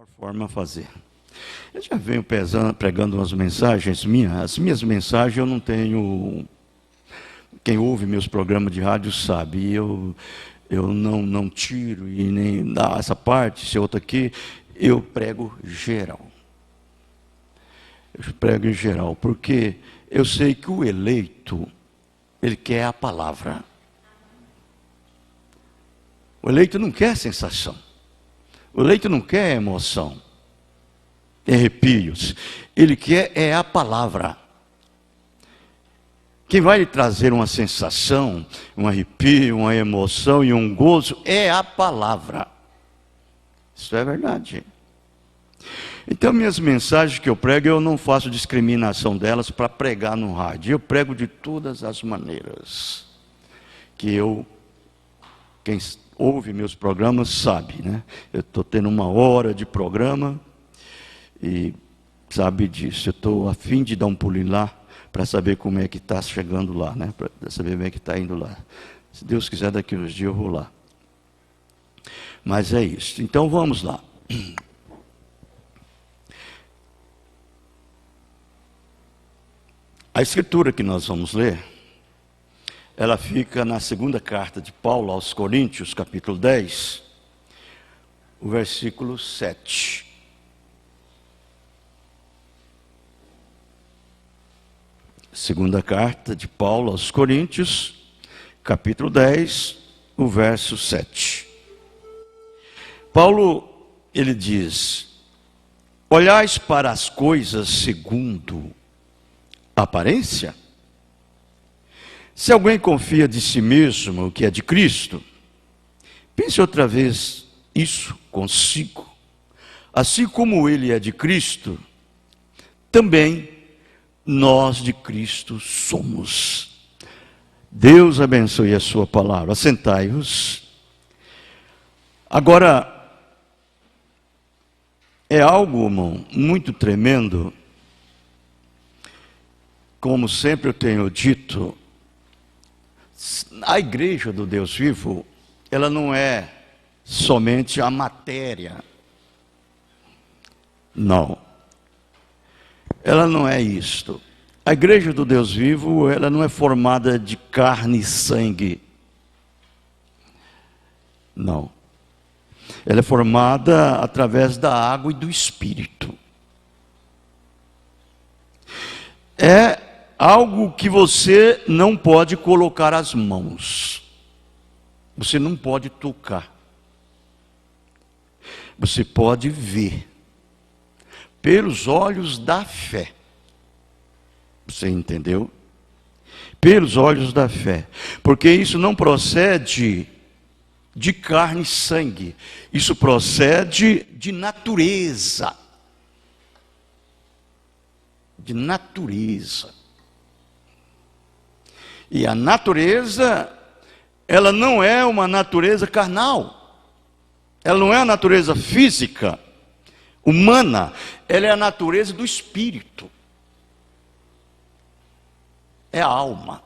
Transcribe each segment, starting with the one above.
melhor forma a fazer. Eu já venho pregando umas mensagens minhas. As minhas mensagens eu não tenho... Quem ouve meus programas de rádio sabe. E eu não tiro e nem dá essa parte, essa outra aqui. Eu prego geral. Eu prego em geral, porque eu sei que o eleito, ele quer a palavra. O eleito não quer sensação. O eleito não quer emoção, arrepios. Ele quer é a palavra. Quem vai lhe trazer uma sensação, um arrepio, uma emoção e um gozo é a palavra. Isso é verdade. Então, minhas mensagens que eu prego, eu não faço discriminação delas para pregar no rádio. Eu prego de todas as maneiras. Quem ouve meus programas sabe, né? Eu estou tendo 1 hora de programa e sabe disso. Eu estou a fim de dar um pulinho lá para saber como é que está chegando lá, né? Para saber como é que está indo lá. Se Deus quiser, daqui uns dias eu vou lá. Mas é isso. Então vamos lá. A escritura que nós vamos ler, ela fica na segunda carta de Paulo aos Coríntios, capítulo 10, o versículo 7. Segunda carta de Paulo aos Coríntios, capítulo 10, o verso 7. Paulo, ele diz: olhais para as coisas segundo a aparência? Se alguém confia de si mesmo que é de Cristo, pense outra vez isso consigo. Assim como ele é de Cristo, também nós de Cristo somos. Deus abençoe a sua palavra. Assentai-vos. Agora, é algo, irmão, muito tremendo. Como sempre eu tenho dito, a igreja do Deus vivo, ela não é somente a matéria. Não. Ela não é isto. A igreja do Deus vivo, ela não é formada de carne e sangue. Não. Ela é formada através da água e do Espírito. É algo que você não pode colocar as mãos. Você não pode tocar. Você pode ver. Pelos olhos da fé. Você entendeu? Pelos olhos da fé. Porque isso não procede de carne e sangue. Isso procede de natureza. De natureza. E a natureza, ela não é uma natureza carnal. Ela não é a natureza física, humana. Ela é a natureza do espírito. É a alma.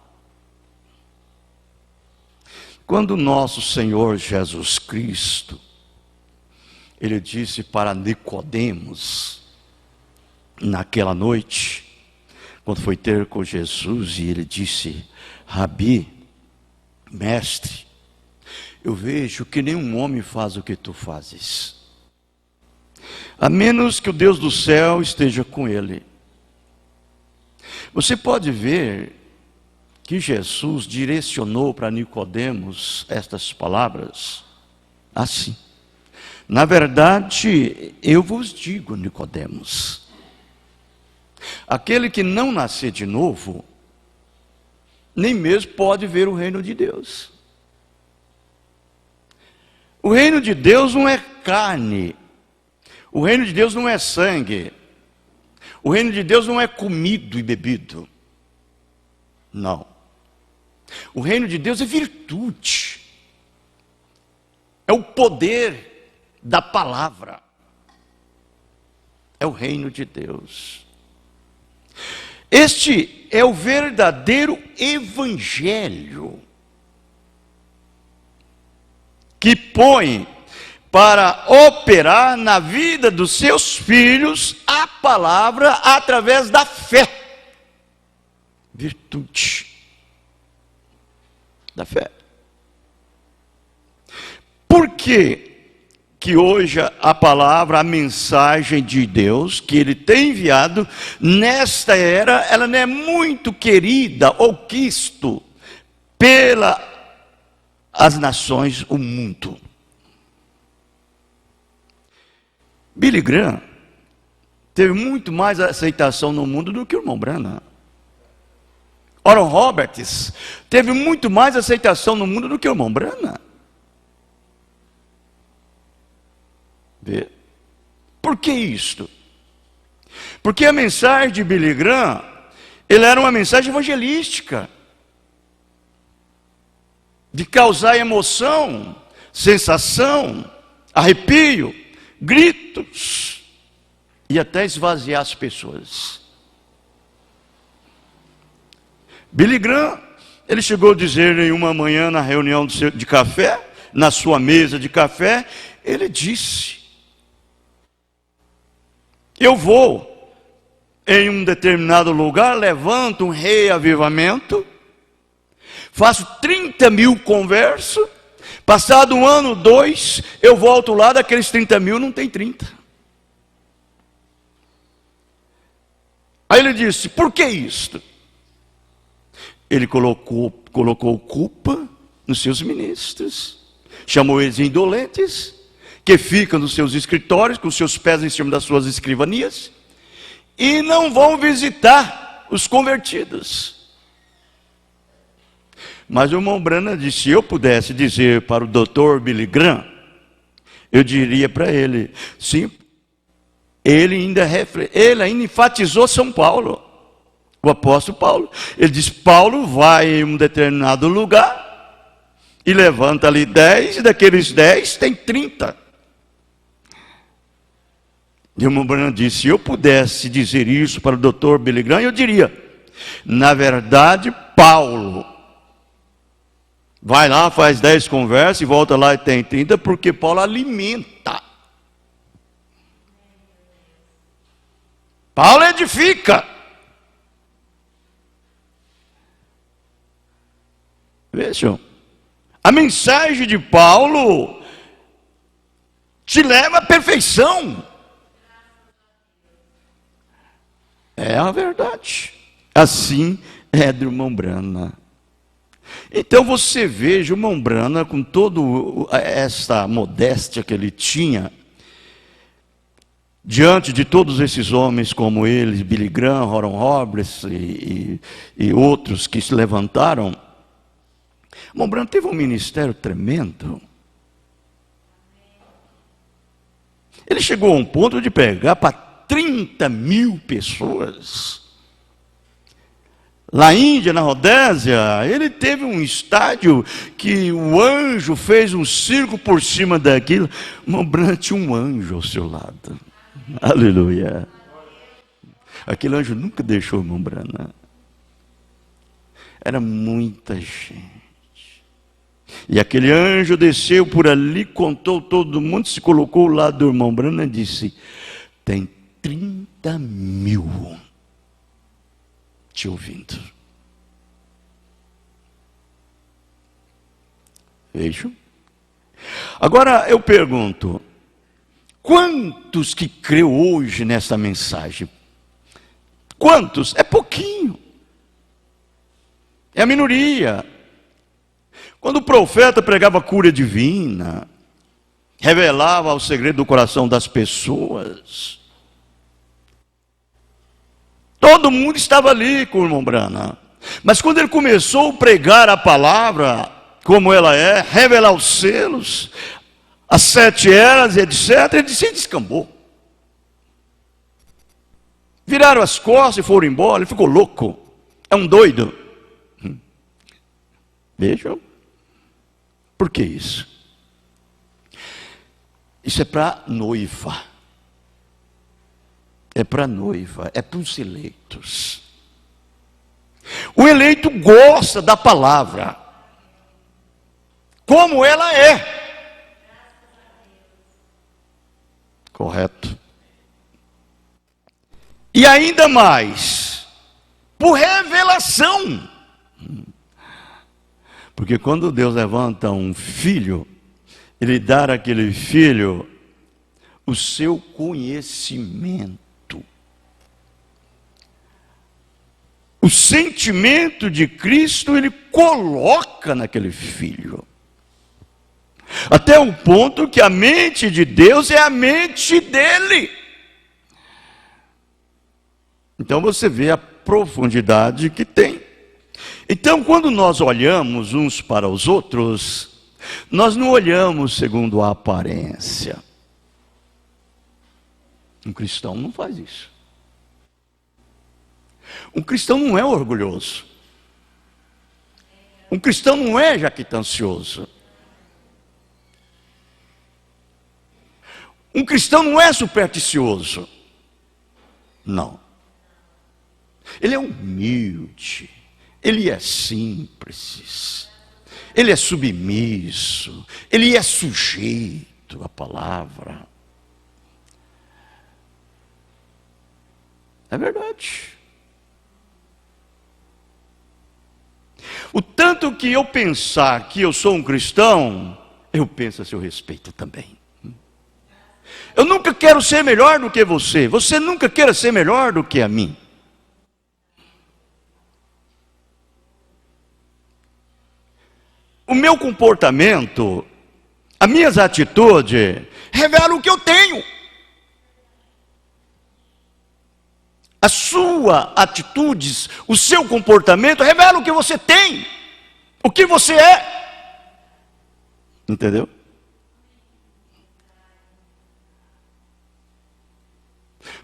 Quando nosso Senhor Jesus Cristo, ele disse para Nicodemos, naquela noite, quando foi ter com Jesus, e ele disse: Rabi, mestre, eu vejo que nenhum homem faz o que tu fazes, a menos que o Deus do céu esteja com ele. Você pode ver que Jesus direcionou para Nicodemos estas palavras assim: na verdade, eu vos digo, Nicodemos, aquele que não nascer de novo, nem mesmo pode ver o reino de Deus. O reino de Deus não é carne. O reino de Deus não é sangue. O reino de Deus não é comido e bebido. Não. O reino de Deus é virtude. É o poder da palavra. É o reino de Deus. Este é o verdadeiro evangelho que põe para operar na vida dos seus filhos a palavra através da fé. Virtude da fé. Por que que hoje a palavra, a mensagem de Deus que Ele tem enviado nesta era, ela não é muito querida ou quisto pelas nações, o mundo? Billy Graham teve muito mais aceitação no mundo do que o irmão Branham. Oral Roberts teve muito mais aceitação no mundo do que o irmão Branham. Vê? Por que isto? Porque a mensagem de Billy Graham, ele era uma mensagem evangelística, de causar emoção, sensação, arrepio, gritos, e até esvaziar as pessoas. Billy Graham, ele chegou a dizer em uma manhã na reunião de café, na sua mesa de café, ele disse: eu vou em um determinado lugar, levanto um reavivamento, faço 30 mil conversos, passado um ano, 2, eu volto lá, daqueles 30 mil não tem 30. Aí ele disse: por que isto? Ele colocou culpa nos seus ministros, chamou eles de indolentes, que ficam nos seus escritórios, com seus pés em cima das suas escrivanias, e não vão visitar os convertidos. Mas o irmão Branham disse: se eu pudesse dizer para o Dr. Billy Graham, eu diria para ele, sim, ele ainda enfatizou São Paulo, o apóstolo Paulo. Ele diz: Paulo vai em um determinado lugar e levanta ali 10, e daqueles 10 tem 30. E o irmão Branham disse: se eu pudesse dizer isso para o Dr. Billy Graham, eu diria: na verdade, Paulo vai lá, faz 10 conversas e volta lá e tem 30, porque Paulo alimenta. Paulo edifica. Vejam, a mensagem de Paulo te leva à perfeição. É a verdade. Assim é do irmão Branham. Então você veja o irmão Branham, com toda essa modéstia que ele tinha, diante de todos esses homens como ele, Billy Graham, Oral Roberts e outros que se levantaram, o irmão Branham teve um ministério tremendo. Ele chegou a um ponto de pegar para 30 mil pessoas. Lá na Índia, na Rodésia, ele teve um estádio que o anjo fez um círculo por cima daquilo. O irmão Branham tinha um anjo ao seu lado. Aleluia. Aquele anjo nunca deixou o irmão Branham. Era muita gente. E aquele anjo desceu por ali, contou todo mundo, se colocou ao lado do irmão Branham e disse: tem 30 mil te ouvindo. Vejam. Agora eu pergunto: quantos que creu hoje nessa mensagem? Quantos? É pouquinho. É a minoria. Quando o profeta pregava cura divina, revelava o segredo do coração das pessoas, todo mundo estava ali com o irmão Branham. Mas quando ele começou a pregar a palavra como ela é, revelar os selos, as 7 eras, etc., ele se descambou. Viraram as costas e foram embora. Ele ficou louco. É um doido. Vejam. Por que isso? Isso é para noiva. É para noiva, é para os eleitos. O eleito gosta da palavra, como ela é. correto? E ainda mais, por revelação. Porque quando Deus levanta um filho, Ele dá àquele filho o seu conhecimento. O sentimento de Cristo Ele coloca naquele filho. Até o ponto que a mente de Deus é a mente dele. Então você vê a profundidade que tem. Então quando nós olhamos uns para os outros, nós não olhamos segundo a aparência. Um cristão não faz isso. Um cristão não é orgulhoso. Um cristão não é jactancioso. Um cristão não é supersticioso. Não. Ele é humilde. Ele é simples. Ele é submisso. Ele é sujeito à palavra. É verdade. O tanto que eu pensar que eu sou um cristão, eu penso a seu respeito também. Eu nunca quero ser melhor do que você. Você nunca queira ser melhor do que a mim. O meu comportamento, as minhas atitudes, revelam o que eu tenho. As suas atitudes, o seu comportamento revelam o que você tem, o que você é. Entendeu?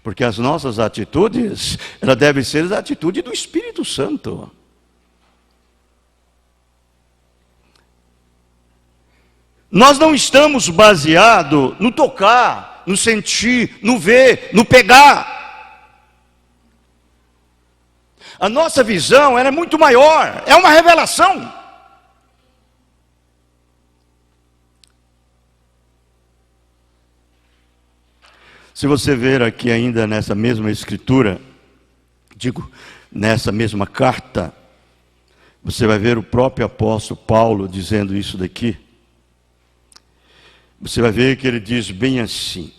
Porque as nossas atitudes, elas devem ser as atitudes do Espírito Santo. Nós não estamos baseados no tocar, no sentir, no ver, no pegar. A nossa visão ela é muito maior, é uma revelação. Se você ver aqui ainda nessa mesma escritura, nessa mesma carta, você vai ver o próprio apóstolo Paulo dizendo isso daqui. Você vai ver que ele diz bem assim: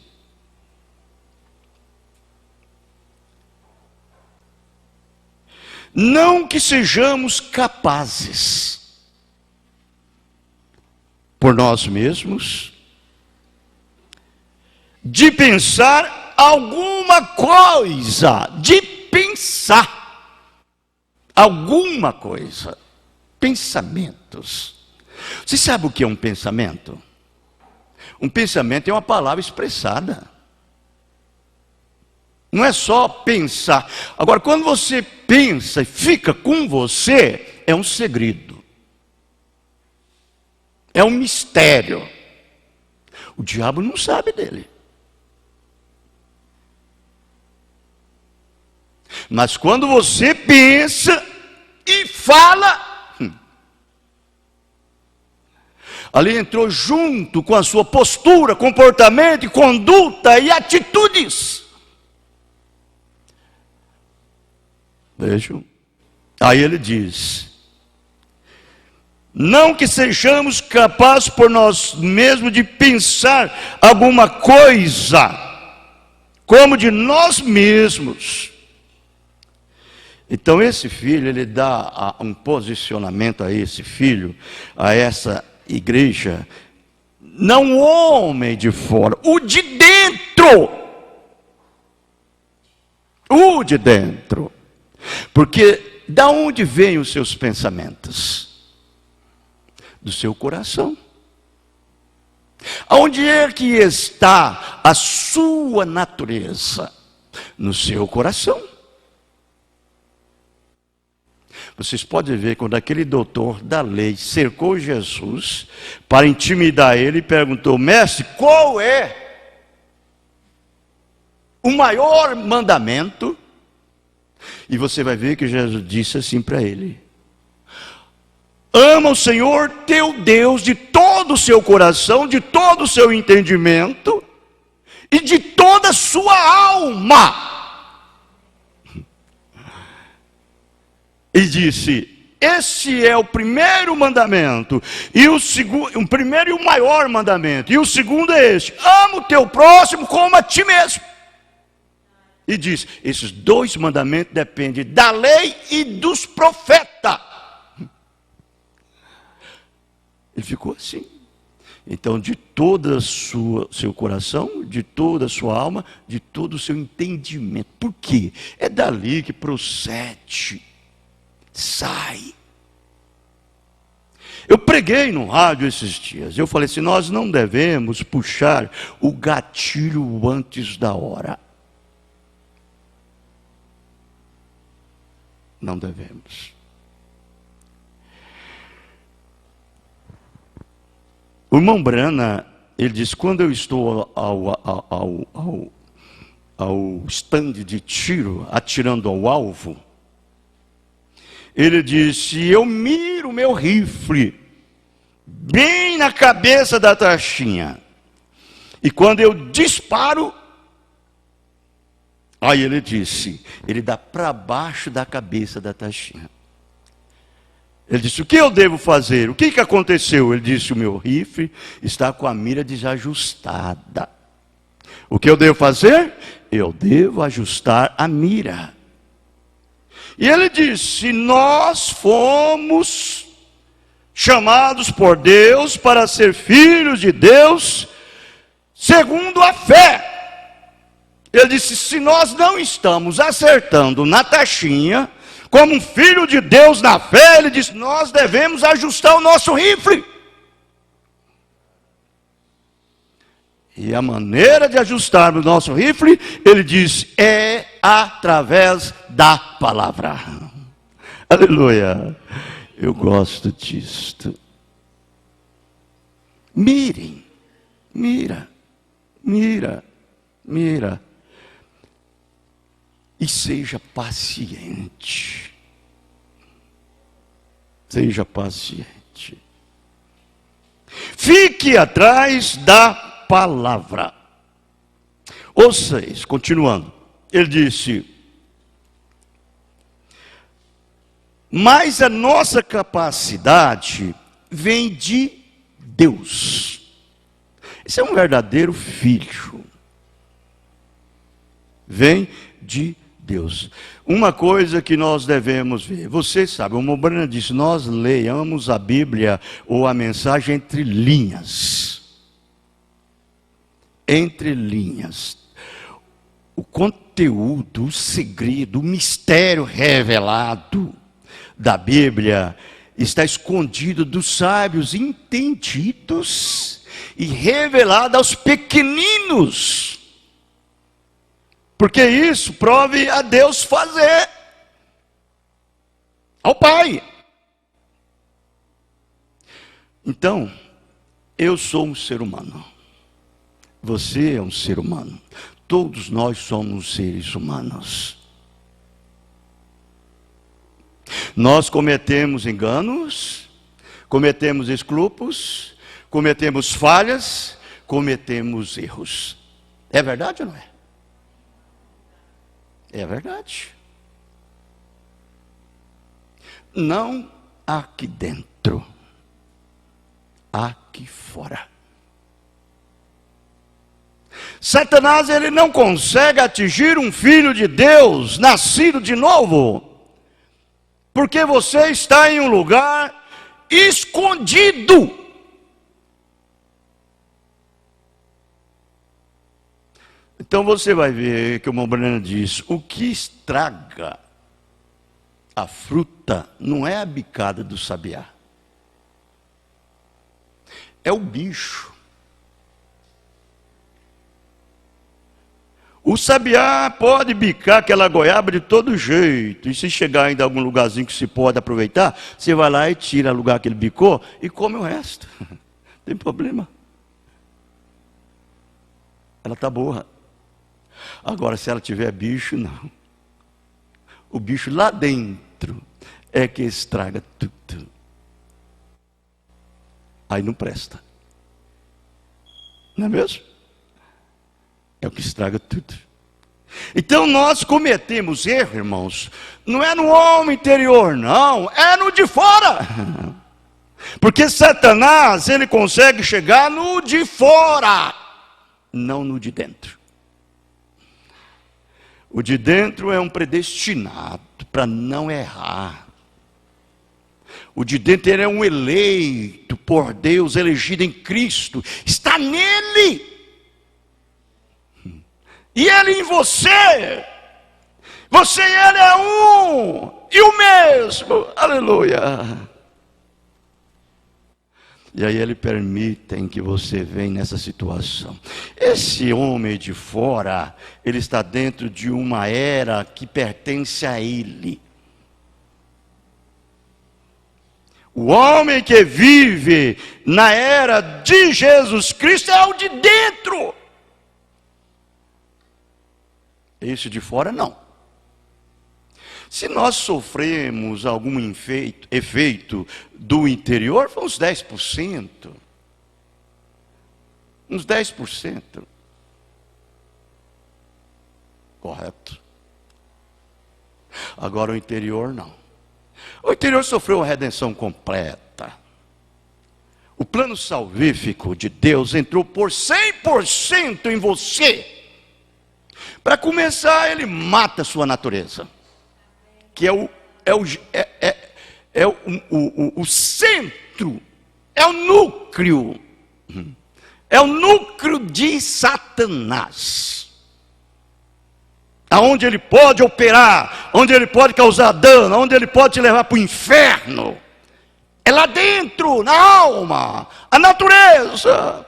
não que sejamos capazes, por nós mesmos, de pensar alguma coisa, alguma coisa, pensamentos. Você sabe o que é um pensamento? Um pensamento é uma palavra expressada. Não é só pensar. Agora, quando você pensa e fica com você, é um segredo. É um mistério. O diabo não sabe dele. Mas quando você pensa e fala, ali entrou junto com a sua postura, comportamento, conduta e atitudes. Vejam. Aí ele diz: não que sejamos capazes por nós mesmos de pensar alguma coisa, como de nós mesmos. Então esse filho, ele dá um posicionamento a esse filho, a essa igreja, não o homem de fora, o de dentro. O de dentro. Porque da onde vêm os seus pensamentos? Do seu coração. Aonde é que está a sua natureza? No seu coração. Vocês podem ver quando aquele doutor da lei cercou Jesus para intimidar ele e perguntou: mestre, qual é o maior mandamento? E você vai ver que Jesus disse assim para ele: ama o Senhor teu Deus de todo o seu coração, de todo o seu entendimento e de toda a sua alma. E disse: esse é o primeiro mandamento, e o segundo, o primeiro e o maior mandamento, e o segundo é este: ama o teu próximo como a ti mesmo. E diz: esses dois mandamentos dependem da lei e dos profetas. Ele ficou assim. Então, de todo o seu coração, de toda a sua alma, de todo o seu entendimento. Por quê? É dali que procede, sai. Eu preguei no rádio esses dias. Eu falei assim: nós não devemos puxar o gatilho antes da hora. Não devemos. O irmão Brana, ele diz: quando eu estou ao stand de tiro, atirando ao alvo, ele disse: eu miro meu rifle bem na cabeça da taxinha, e quando eu disparo, aí ele disse, ele dá para baixo da cabeça da taxinha. Ele disse: o que eu devo fazer? O que aconteceu? Ele disse: o meu rifle está com a mira desajustada. O que eu devo fazer? Eu devo ajustar a mira. E ele disse: nós fomos chamados por Deus para ser filhos de Deus segundo a fé. Ele disse: se nós não estamos acertando na taxinha, como um filho de Deus na fé, ele diz: nós devemos ajustar o nosso rifle. E a maneira de ajustar o nosso rifle, ele diz, é através da palavra. Aleluia. Eu gosto disto. Mirem, mira. E seja paciente. Seja paciente. Fique atrás da palavra. Ou seja, continuando, ele disse: mas a nossa capacidade vem de Deus. Esse é um verdadeiro filho. Vem de Deus. Uma coisa que nós devemos ver, você sabe, o Mobrana disse: nós leiamos a Bíblia ou a mensagem entre linhas. Entre linhas. O conteúdo, o segredo, o mistério revelado da Bíblia está escondido dos sábios entendidos e revelado aos pequeninos. Porque isso prove a Deus fazer, ao Pai. Então, eu sou um ser humano. Você é um ser humano. Todos nós somos seres humanos. Nós cometemos enganos, cometemos escrúpulos, cometemos falhas, cometemos erros. É verdade ou não é? É verdade. Não aqui dentro, aqui fora. Satanás, ele não consegue atingir um filho de Deus, nascido de novo, porque você está em um lugar escondido. Então você vai ver que o Mobrana diz: o que estraga a fruta não é a bicada do sabiá, é o bicho. O sabiá pode bicar aquela goiaba de todo jeito, e se chegar ainda em algum lugarzinho que se pode aproveitar, você vai lá e tira o lugar que ele bicou e come o resto. Não tem problema. Ela está boa. Agora, se ela tiver bicho, não. O bicho lá dentro é que estraga tudo. Aí não presta. Não é mesmo? É o que estraga tudo. Então nós cometemos erro, irmãos, não é no homem interior, não, é no de fora. Porque Satanás, ele consegue chegar no de fora, não no de dentro. O de dentro é um predestinado para não errar. O de dentro ele é um eleito por Deus, elegido em Cristo, está nele. E ele em você. Você e ele é um e o mesmo. Aleluia. E aí ele permite que você venha nessa situação. Esse homem de fora, ele está dentro de uma era que pertence a ele. O homem que vive na era de Jesus Cristo é o de dentro. Esse de fora não. Se nós sofremos algum efeito do interior, foi uns 10%. Uns 10%. Correto. Agora o interior não. O interior sofreu uma redenção completa. O plano salvífico de Deus entrou por 100% em você. Para começar, ele mata a sua natureza, que é o centro, é o núcleo de Satanás. Aonde ele pode operar, onde ele pode causar dano, onde ele pode te levar para o inferno. É lá dentro, na alma, a natureza.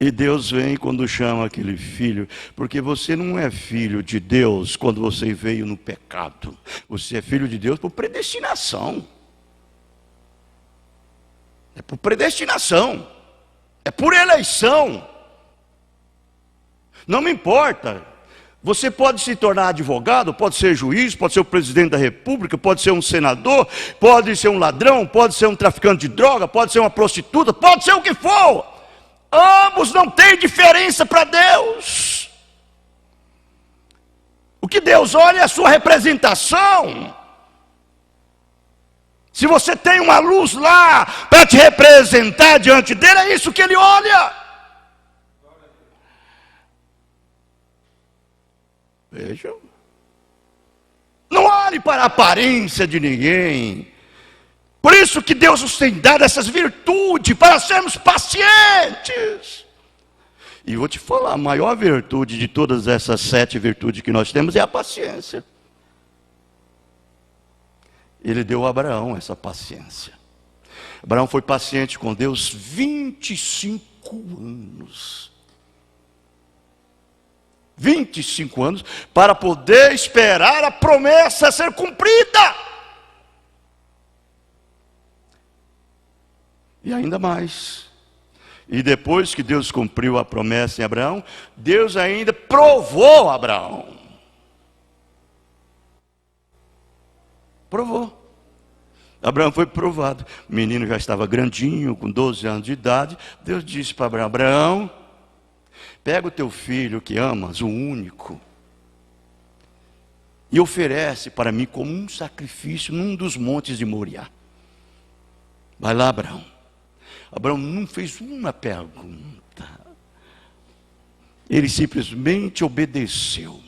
E Deus vem quando chama aquele filho, porque você não é filho de Deus quando você veio no pecado. Você é filho de Deus por predestinação. É por predestinação. É por eleição. Não me importa. Você pode se tornar advogado, pode ser juiz, pode ser o presidente da república, pode ser um senador, pode ser um ladrão, pode ser um traficante de droga, pode ser uma prostituta, pode ser o que for. Ambos não têm diferença para Deus. O que Deus olha é a sua representação. Se você tem uma luz lá para te representar diante dele, é isso que ele olha. Vejam. Não olhe para a aparência de ninguém. Por isso que Deus nos tem dado essas virtudes, para sermos pacientes. E vou te falar, a maior virtude de todas essas 7 virtudes que nós temos é a paciência. Ele deu a Abraão essa paciência. Abraão foi paciente com Deus 25 anos. 25 anos para poder esperar a promessa ser cumprida. E ainda mais. E depois que Deus cumpriu a promessa em Abraão, Deus ainda provou Abraão. Provou. Abraão foi provado. O menino já estava grandinho, com 12 anos de idade. Deus disse para Abraão: Abraão, pega o teu filho que amas, o único, e oferece para mim como um sacrifício num dos montes de Moriá. Vai lá, Abraão. Abraão não fez uma pergunta. Ele simplesmente obedeceu.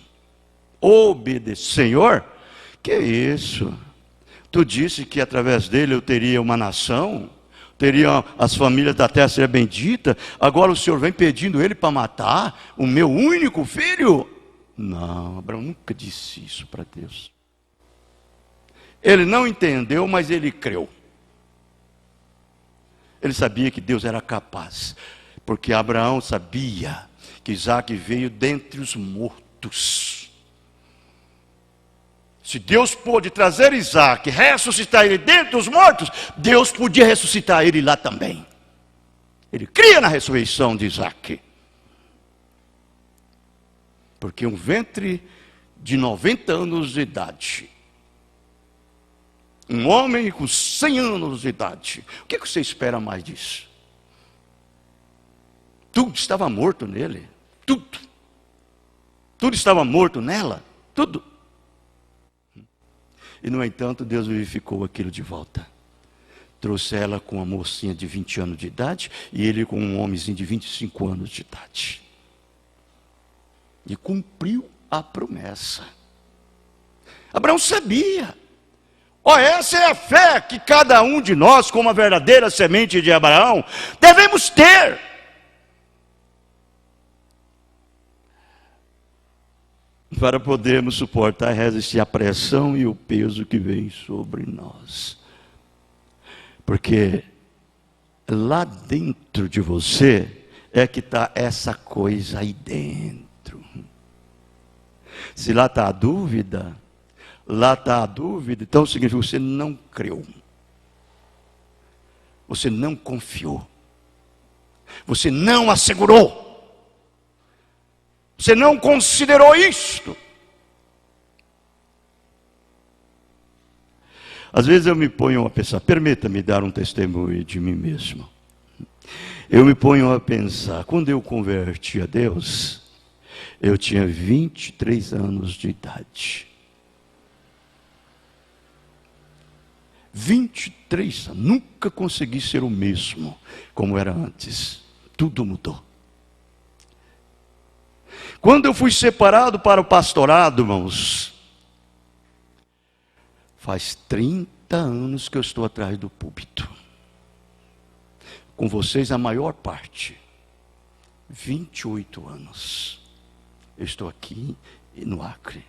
Senhor, que é isso? Tu disse que através dele eu teria uma nação, teria as famílias da terra ser bendita. Agora o Senhor vem pedindo ele para matar o meu único filho? Não, Abraão nunca disse isso para Deus. Ele não entendeu, mas ele creu. Ele sabia que Deus era capaz, porque Abraão sabia que Isaac veio dentre os mortos. Se Deus pôde trazer Isaac, ressuscitar ele dentre os mortos, Deus podia ressuscitar ele lá também. Ele cria na ressurreição de Isaac. Porque um ventre de 90 anos de idade, Um homem com 100 anos de idade. O que você espera mais disso? Tudo estava morto nele. Tudo. Tudo estava morto nela. Tudo. E, no entanto, Deus vivificou aquilo de volta. Trouxe ela com uma mocinha de 20 anos de idade e ele com um homenzinho de 25 anos de idade. E cumpriu a promessa. Abraão sabia. Essa é a fé que cada um de nós, como a verdadeira semente de Abraão, devemos ter. Para podermos suportar e resistir à pressão e o peso que vem sobre nós. Porque lá dentro de você é que está essa coisa aí dentro. Se lá está a dúvida, então significa que você não creu. Você não confiou. Você não assegurou. Você não considerou isto. Às vezes eu me ponho a pensar, permita-me dar um testemunho de mim mesmo. Eu me ponho a pensar, quando eu converti a Deus, eu tinha 23 anos de idade. 23 anos, nunca consegui ser o mesmo como era antes. Tudo mudou. Quando eu fui separado para o pastorado, irmãos, faz 30 anos que eu estou atrás do púlpito. Com vocês a maior parte. 28 anos. Eu estou aqui no Acre.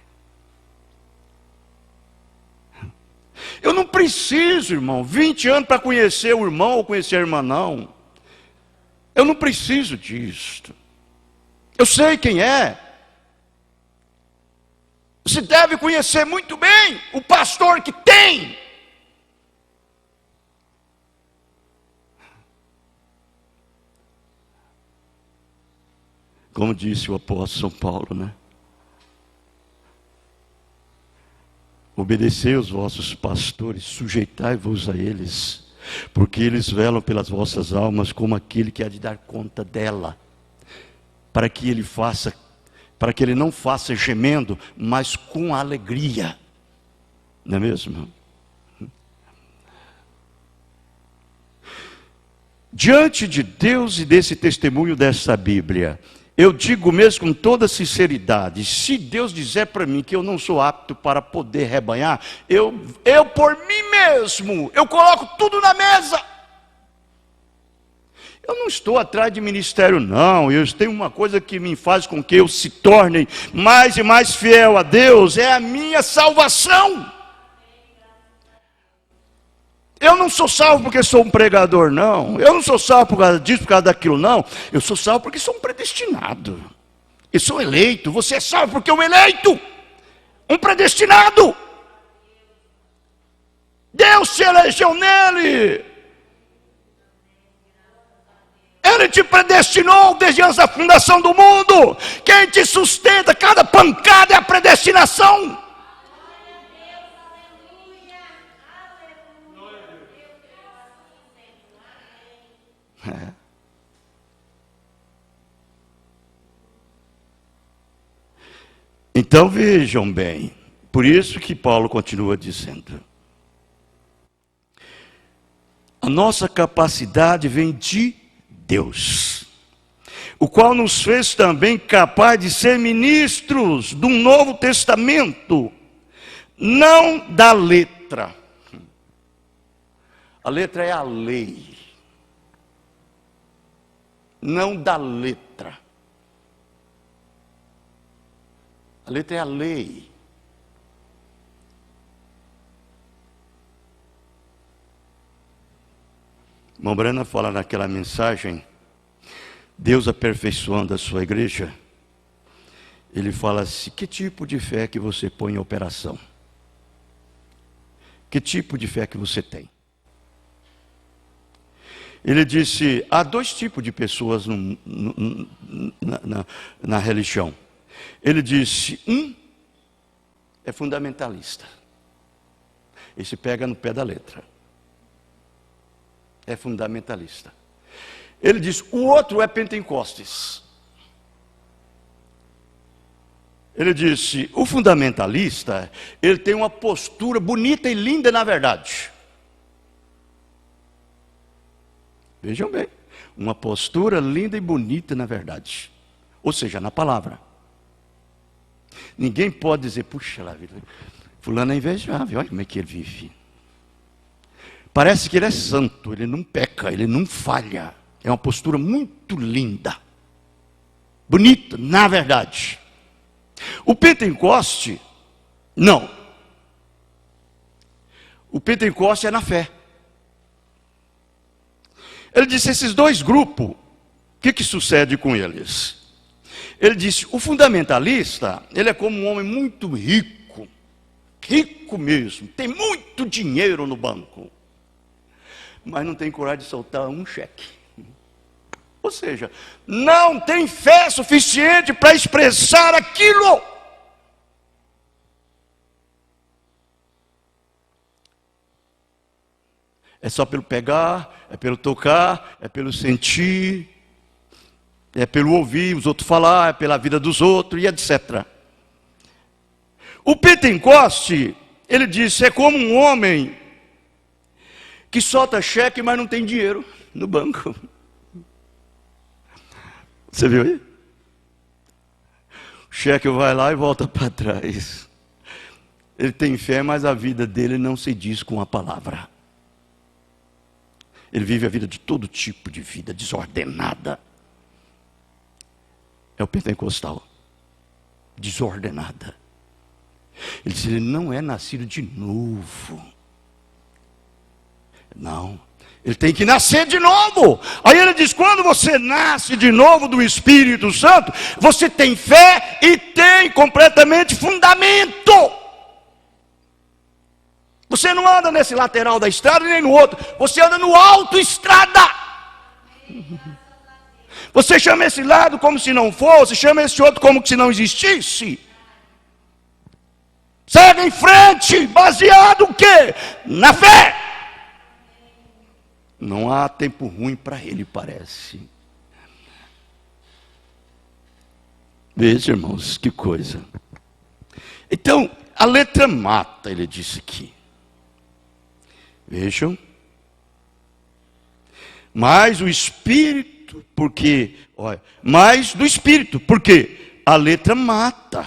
Eu não preciso, irmão, 20 anos para conhecer o irmão ou conhecer a irmã, não. Eu não preciso disso. Eu sei quem é. Você deve conhecer muito bem o pastor que tem. Como disse o apóstolo São Paulo, né? Obedecei os vossos pastores, sujeitai-vos a eles, porque eles velam pelas vossas almas como aquele que há de dar conta dela, para que ele não faça gemendo, mas com alegria. Não é mesmo? Diante de Deus e desse testemunho dessa Bíblia, eu digo mesmo com toda sinceridade, se Deus dizer para mim que eu não sou apto para poder rebanhar, eu por mim mesmo, eu coloco tudo na mesa. Eu não estou atrás de ministério, não. Eu tenho uma coisa que me faz com que eu se torne mais e mais fiel a Deus, é a minha salvação. Eu não sou salvo porque sou um pregador, não. Eu não sou salvo por causa disso, por causa daquilo, não. Eu sou salvo porque sou um predestinado. Eu sou eleito. Você é salvo porque é um eleito. Um predestinado. Deus se elegeu nele. Ele te predestinou desde antes da fundação do mundo. Quem te sustenta, cada pancada é a predestinação. É. Então vejam bem, por isso que Paulo continua dizendo: a nossa capacidade vem de Deus, o qual nos fez também capaz de ser ministros do Novo Testamento, não da letra. A letra é a lei. Não da letra. A letra é a lei. Irmão Brana fala naquela mensagem, Deus aperfeiçoando a sua igreja. Ele fala assim: que tipo de fé que você põe em operação? Que tipo de fé que você tem? Ele disse, há dois tipos de pessoas na religião. Ele disse, um é fundamentalista. Esse pega no pé da letra. É fundamentalista. Ele diz, o outro é Pentecostes. Ele disse, o fundamentalista, ele tem uma postura bonita e linda na verdade. Vejam bem, uma postura linda e bonita na verdade. Ou seja, na palavra. Ninguém pode dizer, puxa lá, fulano é invejável, olha como é que ele vive. Parece que ele é santo, ele não peca, ele não falha. É uma postura muito linda. Bonita, na verdade. O Pentecoste, não. O Pentecoste é na fé. Ele disse, esses dois grupos, o que sucede com eles? Ele disse, o fundamentalista, ele é como um homem muito rico, rico mesmo, tem muito dinheiro no banco, mas não tem coragem de soltar um cheque. Ou seja, não tem fé suficiente para expressar aquilo. É só pelo pegar, é pelo tocar, é pelo sentir, é pelo ouvir os outros falar, é pela vida dos outros e etc. O Pentecoste, ele disse, é como um homem que solta cheque, mas não tem dinheiro no banco. Você viu aí? O cheque vai lá e volta para trás. Ele tem fé, mas a vida dele não se diz com a palavra. Ele vive a vida de todo tipo de vida desordenada. É o pentecostal. Desordenada. Ele diz, ele não é nascido de novo. Não. Ele tem que nascer de novo. Aí ele diz, quando você nasce de novo do Espírito Santo, você tem fé e tem completamente fundamento. Você não anda nesse lateral da estrada nem no outro. Você anda no autoestrada. Você chama esse lado como se não fosse, chama esse outro como se não existisse. Segue em frente, baseado o quê? Na fé. Não há tempo ruim para ele, parece. Veja, irmãos, que coisa. Então, a letra mata, ele disse aqui. Vejam. Mas o Espírito, porque, olha, mais do Espírito, porque a letra mata,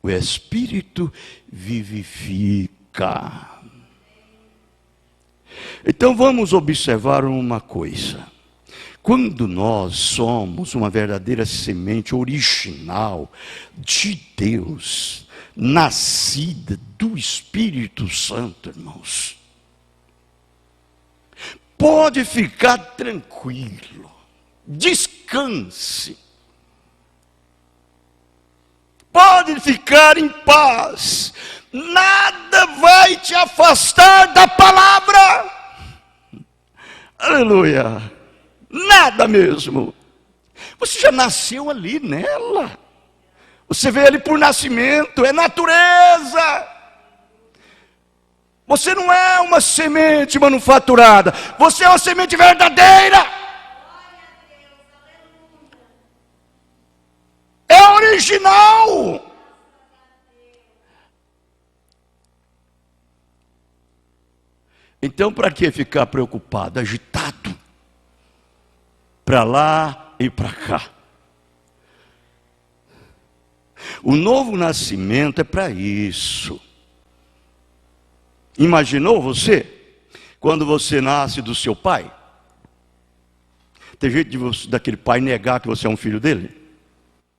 o Espírito vivifica. Então vamos observar uma coisa. Quando nós somos uma verdadeira semente original de Deus, nascida do Espírito Santo, irmãos, pode ficar tranquilo, descanse, pode ficar em paz, nada vai te afastar da palavra, aleluia, nada mesmo, você já nasceu ali nela, você veio ali por nascimento, é natureza. Você não é uma semente manufaturada, você é uma semente verdadeira. É original. Então, para que ficar preocupado, agitado? Para lá e para cá. O novo nascimento é para isso. Imaginou você, quando você nasce do seu pai? Tem jeito de você, daquele pai negar que você é um filho dele?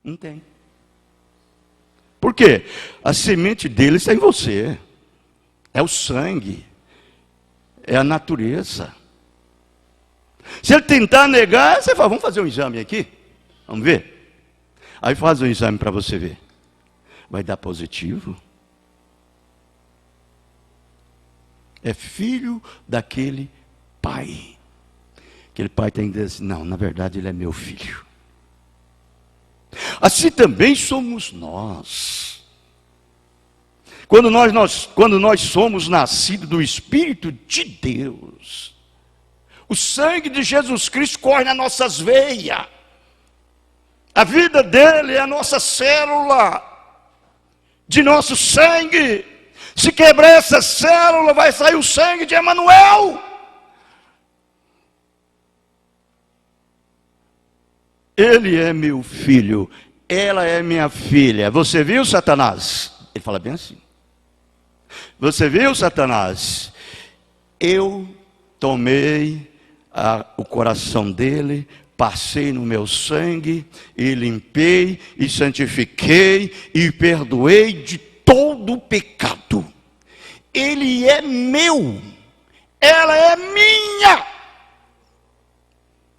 Não tem. Por quê? A semente dele está em você. É o sangue. É a natureza. Se ele tentar negar, você fala, vamos fazer um exame aqui? Vamos ver? Aí faz um exame para você ver. Vai dar positivo. É filho daquele pai. Aquele pai tem que dizer assim, não, na verdade ele é meu filho. Assim também somos nós. Quando nós somos nascidos do Espírito de Deus, o sangue de Jesus Cristo corre nas nossas veias. A vida dele é a nossa célula, de nosso sangue. Se quebrar essa célula, vai sair o sangue de Emanuel. Ele é meu filho, ela é minha filha. Você viu, Satanás? Ele fala bem assim. Você viu, Satanás? Eu tomei o coração dele, passei no meu sangue, e limpei, e santifiquei, e perdoei de todo o pecado. Ele é meu, ela é minha,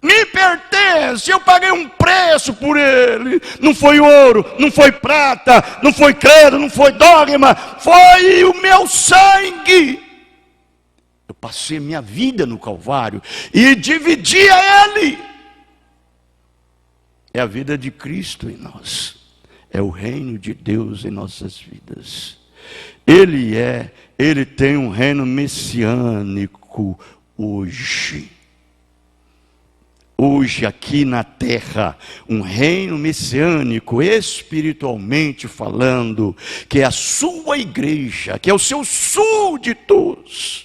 me pertence, eu paguei um preço por ele. Não foi ouro, não foi prata, não foi credo, não foi dogma, foi o meu sangue. Eu passei minha vida no Calvário e dividi a ele. É a vida de Cristo em nós, é o reino de Deus em nossas vidas. Ele tem um reino messiânico hoje. Hoje aqui na terra, um reino messiânico, espiritualmente falando, que é a sua igreja, que é os seus súditos.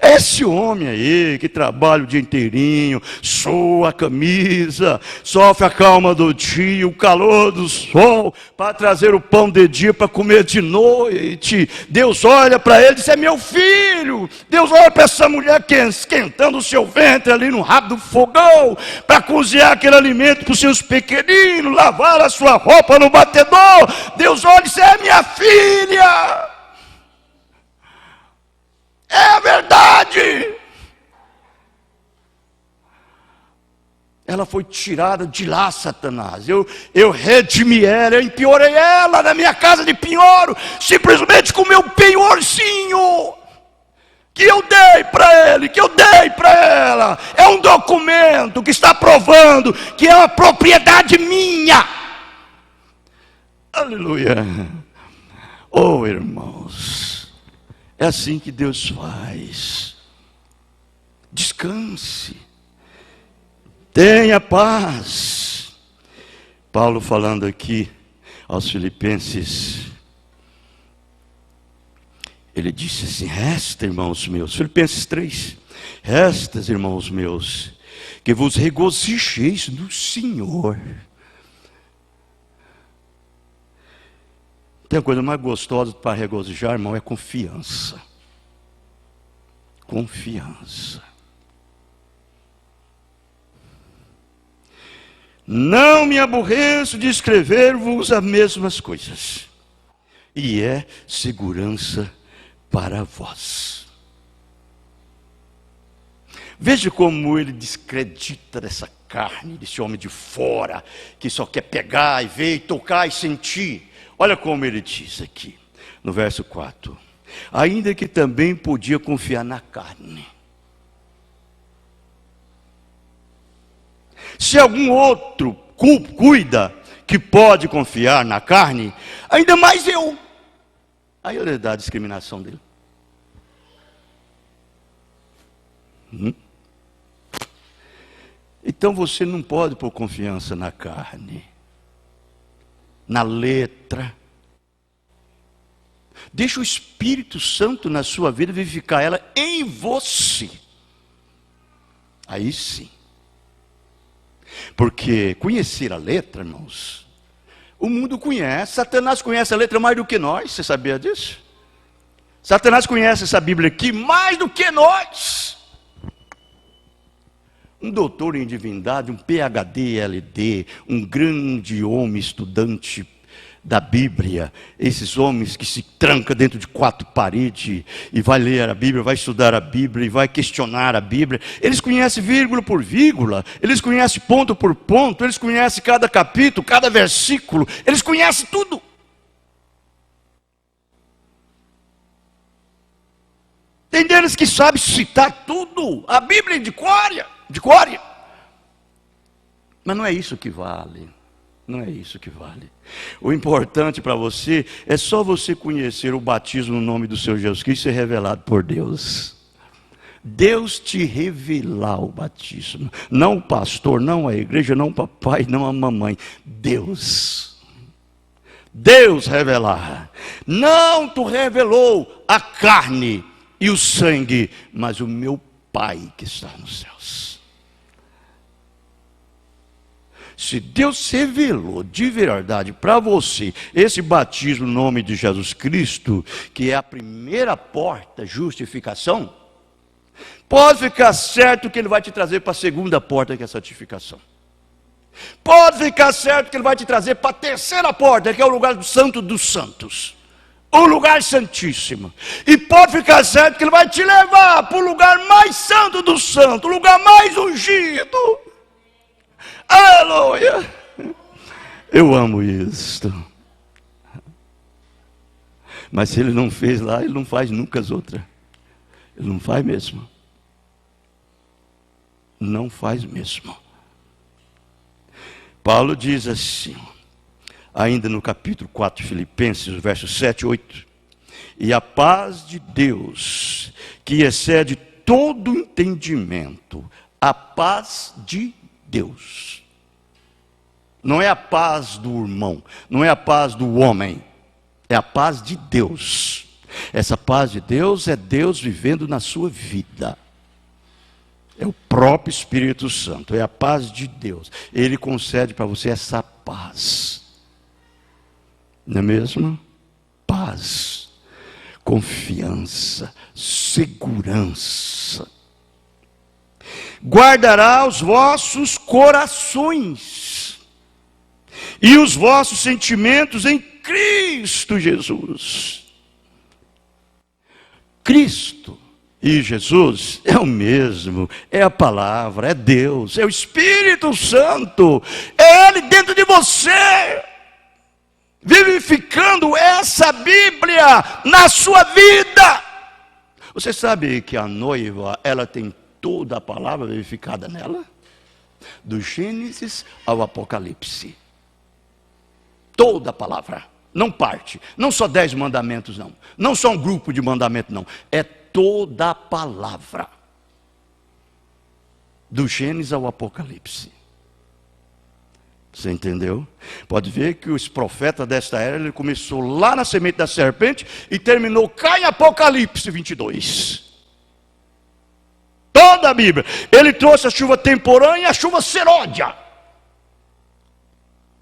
Esse homem aí, que trabalha o dia inteirinho, sua a camisa, sofre a calma do dia, o calor do sol, para trazer o pão de dia para comer de noite. Deus olha para ele e diz: é meu filho. Deus olha para essa mulher esquentando o seu ventre ali no rabo do fogão, para cozinhar aquele alimento para os seus pequeninos, lavar a sua roupa no batedor. Deus olha e diz: é minha filha. É a verdade. Ela foi tirada de lá, Satanás. Eu redimi ela, eu empiorei ela na minha casa de penhoro, simplesmente com o meu penhorzinho, que eu dei para ele, que eu dei para ela. É um documento que está provando que é uma propriedade minha. Aleluia. Oh, irmãos, é assim que Deus faz. Descanse, tenha paz. Paulo falando aqui aos Filipenses, ele disse assim: resta, irmãos meus, Filipenses 3, resta, irmãos meus, que vos regozijeis no Senhor. Tem a coisa mais gostosa para regozijar, irmão, é confiança. Confiança. Não me aborreço de escrever-vos as mesmas coisas, e é segurança para vós. Veja como ele descredita dessa carne, desse homem de fora, que só quer pegar e ver, e tocar e sentir. Olha como ele diz aqui, no verso 4. Ainda que também podia confiar na carne. Se algum outro cuida que pode confiar na carne, ainda mais eu. Aí ele dá a discriminação dele. Então você não pode pôr confiança na carne, na letra. Deixa o Espírito Santo na sua vida vivificar ela em você. Aí sim. Porque conhecer a letra, irmãos, o mundo conhece. Satanás conhece a letra mais do que nós. Você sabia disso? Satanás conhece essa Bíblia aqui mais do que nós. Um doutor em divindade, um PhD, LD, um grande homem estudante da Bíblia, esses homens que se trancam dentro de 4 paredes e vai ler a Bíblia, vai estudar a Bíblia e vai questionar a Bíblia, eles conhecem vírgula por vírgula, eles conhecem ponto por ponto, eles conhecem cada capítulo, cada versículo, eles conhecem tudo. Tem deles que sabem citar tudo, a Bíblia é de cória, mas não é isso que vale. Não é isso que vale. O importante para você é só você conhecer o batismo no nome do Senhor Jesus Cristo e ser revelado por Deus. Deus te revelar o batismo. Não o pastor, não a igreja, não o papai, não a mamãe. Deus. Deus revelar. Não tu revelou a carne e o sangue, mas o meu Pai que está nos céus. Se Deus revelou de verdade para você esse batismo no nome de Jesus Cristo, que é a primeira porta, justificação, pode ficar certo que Ele vai te trazer para a segunda porta, que é a santificação. Pode ficar certo que Ele vai te trazer para a terceira porta, que é o lugar do Santo dos Santos. O lugar santíssimo. E pode ficar certo que Ele vai te levar para o lugar mais santo do santo, o lugar mais ungido. Aleluia! Eu amo isto. Mas se Ele não fez lá, Ele não faz nunca as outras. Ele não faz mesmo. Não faz mesmo. Paulo diz assim, ainda no capítulo 4 de Filipenses, versos 7 e 8. E a paz de Deus, que excede todo entendimento, a paz de Deus. Não é a paz do irmão, não é a paz do homem, é a paz de Deus. Essa paz de Deus é Deus vivendo na sua vida. É o próprio Espírito Santo, é a paz de Deus. Ele concede para você essa paz. Não é mesmo? Paz, confiança, segurança. Guardará os vossos corações e os vossos sentimentos em Cristo Jesus. Cristo e Jesus é o mesmo, é a palavra, é Deus, é o Espírito Santo, é Ele dentro de você, vivificando essa Bíblia na sua vida. Você sabe que a noiva, ela tem toda a palavra vivificada nela? Do Gênesis ao Apocalipse. Toda a palavra, não parte, não só 10 mandamentos não, não só um grupo de mandamentos não, é toda a palavra, do Gênesis ao Apocalipse. Você entendeu? Pode ver que os profetas desta era, ele começou lá na semente da serpente e terminou cá em Apocalipse 22. Toda a Bíblia. Ele trouxe a chuva temporânea e a chuva seródia.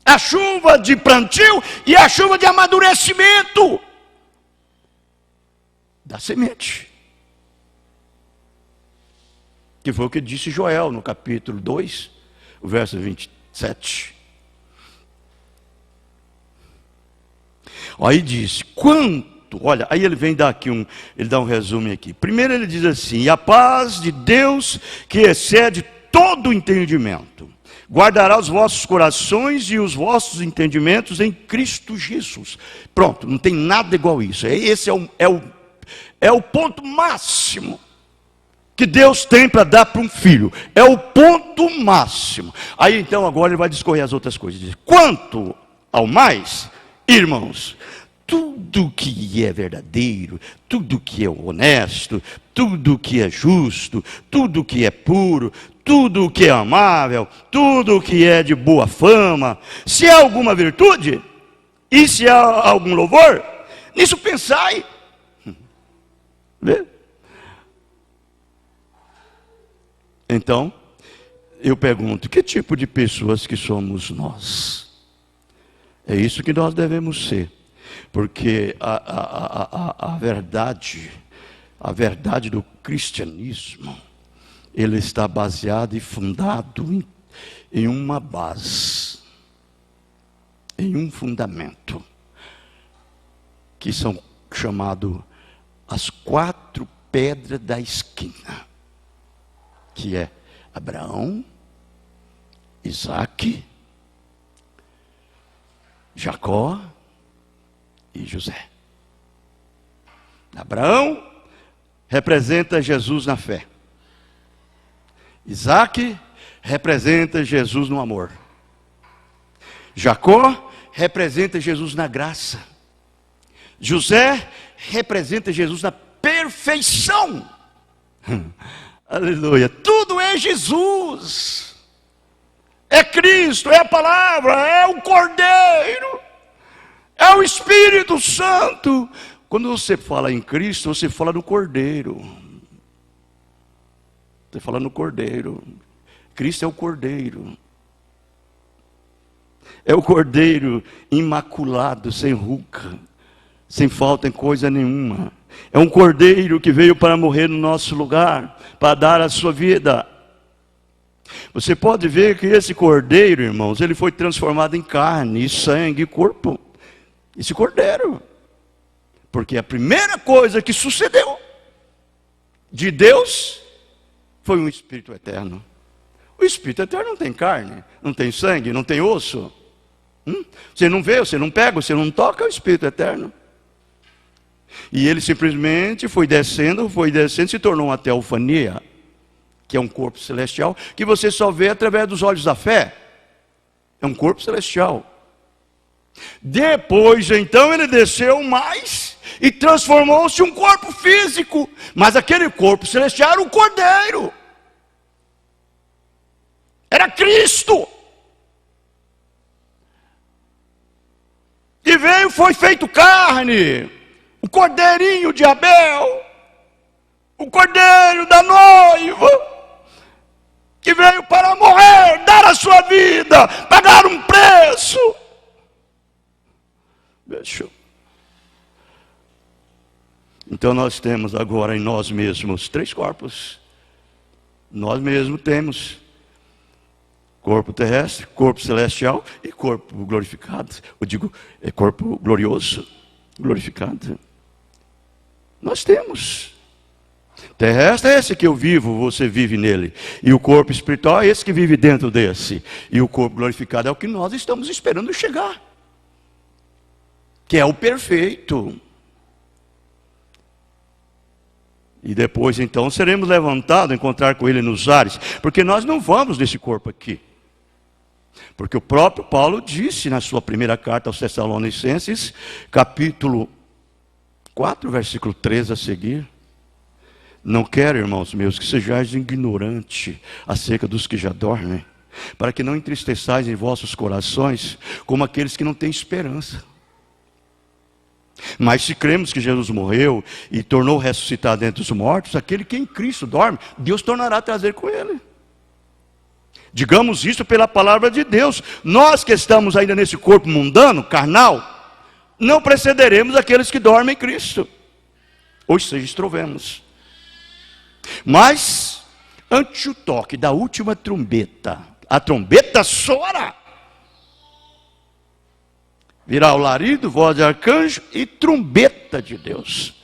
A chuva de plantio e a chuva de amadurecimento da semente. Que foi o que disse Joel no capítulo 2, o verso 27. Aí diz, quanto, olha, aí ele vem dar aqui ele dá um resumo aqui. Primeiro ele diz assim, e a paz de Deus que excede todo o entendimento, guardará os vossos corações e os vossos entendimentos em Cristo Jesus. Pronto, não tem nada igual a isso. Esse é o ponto máximo que Deus tem para dar para um filho. É o ponto máximo. Aí então agora ele vai discorrer as outras coisas. Diz, quanto ao mais, irmãos, tudo que é verdadeiro, tudo que é honesto, tudo que é justo, tudo que é puro, tudo que é amável, tudo que é de boa fama, se há alguma virtude e se há algum louvor, nisso pensai. Vê? Então, eu pergunto, que tipo de pessoas que somos nós? É isso que nós devemos ser. Porque a verdade do cristianismo, ele está baseado e fundado em uma base, em um fundamento, que são chamados as 4 pedras da esquina. Que é Abraão, Isaque, Jacó e José. Abraão representa Jesus na fé. Isaque representa Jesus no amor. Jacó representa Jesus na graça. José representa Jesus na perfeição. Aleluia. Tudo é Jesus. É Cristo, é a palavra, é o Cordeiro, é o Espírito Santo. Quando você fala em Cristo, você fala no Cordeiro. Você fala no Cordeiro. Cristo é o Cordeiro. É o Cordeiro imaculado, sem ruga, sem falta em coisa nenhuma. É um Cordeiro que veio para morrer no nosso lugar, para dar a sua vida. Você pode ver que esse Cordeiro, irmãos, ele foi transformado em carne, sangue e corpo. Esse Cordeiro. Porque a primeira coisa que sucedeu de Deus foi um Espírito eterno. O Espírito eterno não tem carne, não tem sangue, não tem osso. Você não vê, você não pega, você não toca, é o Espírito eterno. E ele simplesmente foi descendo, se tornou uma teofania, que é um corpo celestial, que você só vê através dos olhos da fé. É um corpo celestial. Depois, então, ele desceu mais e transformou-se em um corpo físico. Mas aquele corpo celestial era o Cordeiro. Era Cristo. E veio, foi feito carne. O Cordeirinho de Abel. O Cordeiro da noiva. Que veio para morrer, dar a sua vida, pagar um preço. Deixa eu... Então nós temos agora em nós mesmos 3 corpos. Nós mesmos temos corpo terrestre, corpo celestial e corpo glorificado. Eu digo, é corpo glorioso, glorificado. Nós temos. Terrestre é esse que eu vivo, você vive nele. E o corpo espiritual é esse que vive dentro desse. E o corpo glorificado é o que nós estamos esperando chegar, que é o perfeito. E depois então seremos levantados, encontrar com ele nos ares. Porque nós não vamos nesse corpo aqui. Porque o próprio Paulo disse na sua primeira carta aos Tessalonicenses, capítulo 4, versículo 13 a seguir: não quero, irmãos meus, que sejais ignorantes acerca dos que já dormem, para que não entristeçais em vossos corações como aqueles que não têm esperança. Mas se cremos que Jesus morreu e tornou ressuscitar dentre os mortos, aquele que em Cristo dorme, Deus tornará a trazer com ele. Digamos isso pela palavra de Deus. Nós que estamos ainda nesse corpo mundano, carnal, não precederemos aqueles que dormem em Cristo. Ou seja, estrovemos. Mas, ante o toque da última trombeta, a trombeta soará. Virá o larido, voz de arcanjo e trombeta de Deus.